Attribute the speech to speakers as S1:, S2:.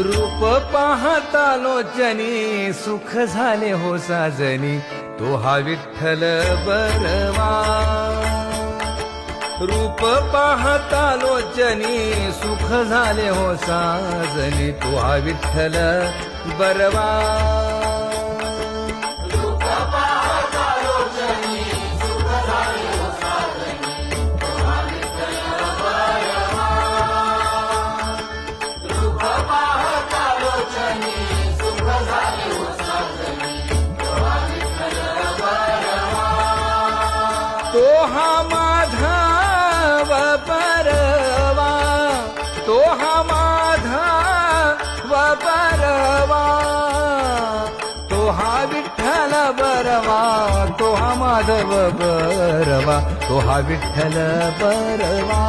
S1: रूप पाहता लोचनी सुख झाले हो साजनी तो हा विठ्ठल बरवा रूप पाहता लोचनी सुख झाले हो साजनी तो हा विठ्ठल बरवा तो हा माधव बरवा तो हा माधव बरवा तो हा विठ्ठल बरवा तो हा माधव बरवा तो हा विठ्ठल बरवा